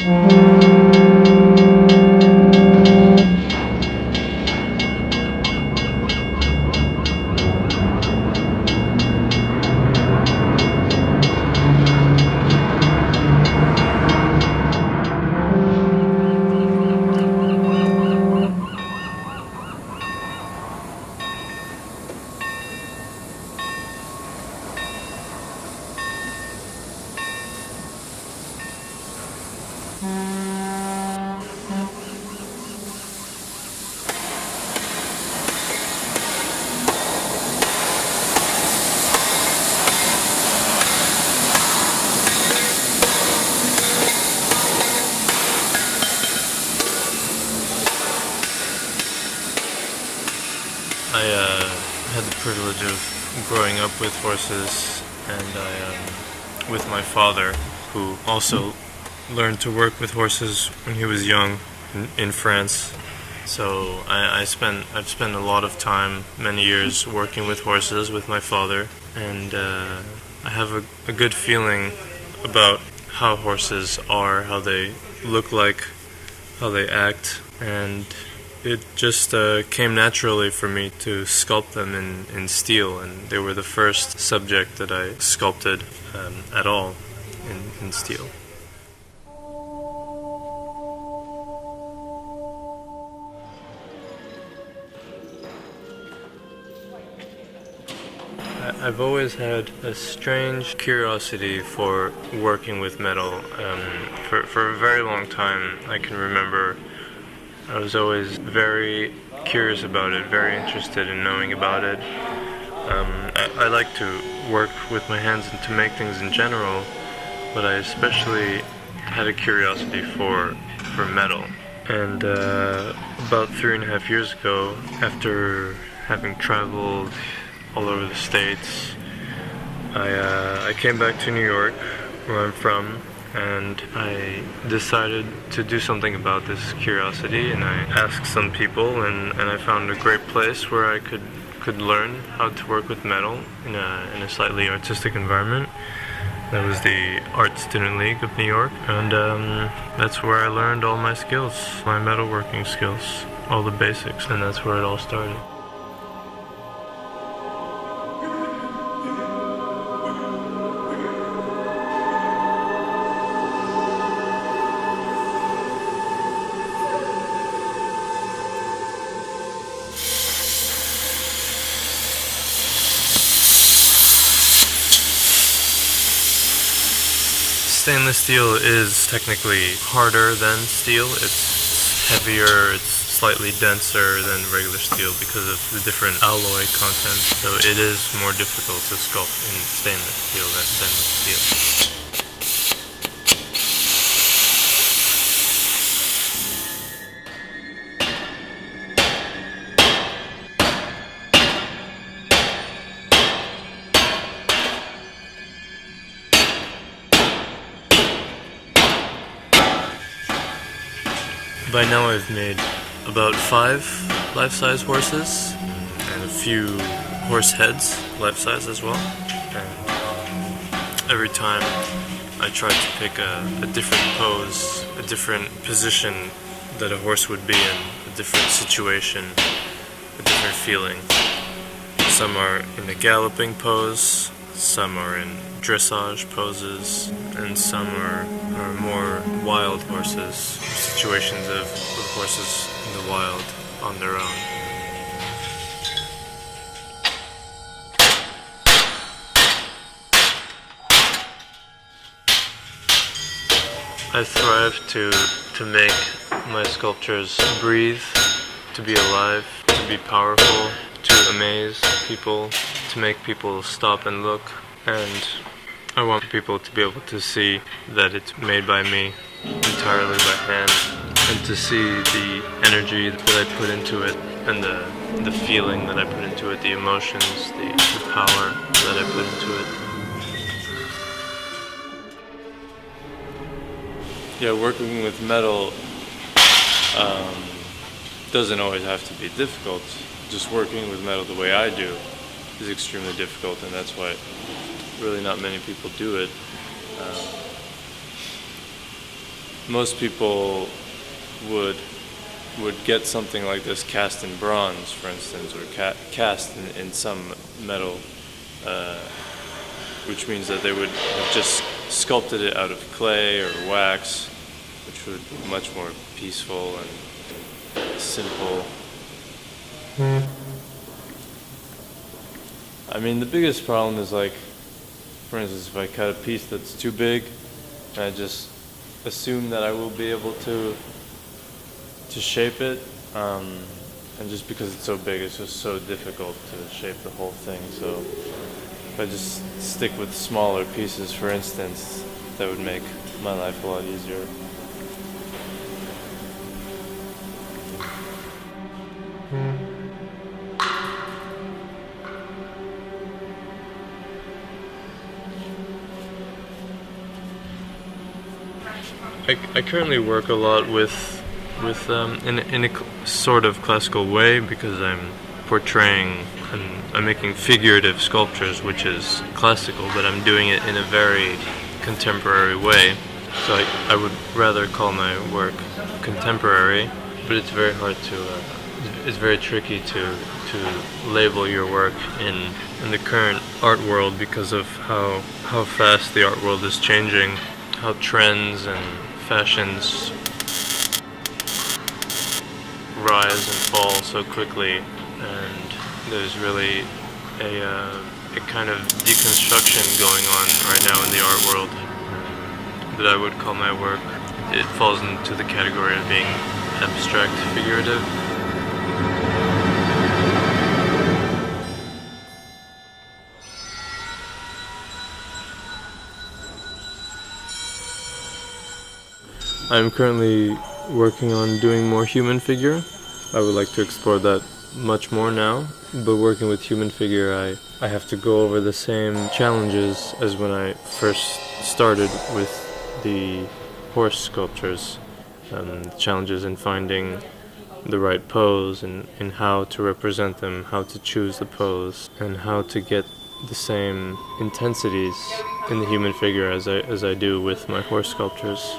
I had the privilege of growing up with horses, and with my father, who also learned to work with horses when he was young in France. So I've spent a lot of time, many years, working with horses with my father, and I have a good feeling about how horses are, how they look like, how they act, and it just came naturally for me to sculpt them in steel, and they were the first subject that I sculpted at all in steel. I've always had a strange curiosity for working with metal. For a very long time, I can remember I was always very curious about it, very interested in knowing about it. I like to work with my hands and to make things in general, but I especially had a curiosity for metal. And about 3.5 years ago, after having traveled all over the States, I came back to New York, where I'm from, and I decided to do something about this curiosity, and I asked some people, and I found a great place where I could learn how to work with metal in a slightly artistic environment. That was the Art Student League of New York, and that's where I learned all my skills, my metalworking skills, all the basics, and that's where it all started. Stainless steel is technically harder than steel. It's heavier, it's slightly denser than regular steel because of the different alloy content. So it is more difficult to sculpt in stainless steel than with steel. By now I've made about 5 life-size horses and a few horse heads, life-size as well. And every time I try to pick a different pose, a different position that a horse would be in, a different situation, a different feeling. Some are in a galloping pose, some are in dressage poses, and some are more wild horses, situations of horses in the wild on their own. I strive to make my sculptures breathe, to be alive, to be powerful, to amaze people, to make people stop and look, and I want people to be able to see that it's made by me, entirely by hand, and to see the energy that I put into it, and the feeling that I put into it, the emotions, the power that I put into it. Yeah, working with metal doesn't always have to be difficult. Just working with metal the way I do is extremely difficult, and that's why really not many people do it. most people would get something like this cast in bronze, for instance, or cast in some metal, which means that they would have just sculpted it out of clay or wax, which would be much more peaceful and simple. I mean, the biggest problem is, like, for instance, if I cut a piece that's too big, and I just assume that I will be able to shape it, and just because it's so big, it's just so difficult to shape the whole thing. So if I just stick with smaller pieces, for instance, that would make my life a lot easier. I currently work a lot with in a sort of classical way, because I'm portraying and I'm making figurative sculptures, which is classical, but I'm doing it in a very contemporary way. So I would rather call my work contemporary, but it's very hard to it's very tricky to label your work in the current art world, because of how fast the art world is changing, how trends and fashions rise and fall so quickly, and there's really a kind of deconstruction going on right now in the art world that I would call my work. It falls into the category of being abstract figurative. I'm currently working on doing more human figure. I would like to explore that much more now, but working with human figure, I have to go over the same challenges as when I first started with the horse sculptures. Challenges in finding the right pose, and how to represent them, how to choose the pose, and how to get the same intensities in the human figure as I do with my horse sculptures.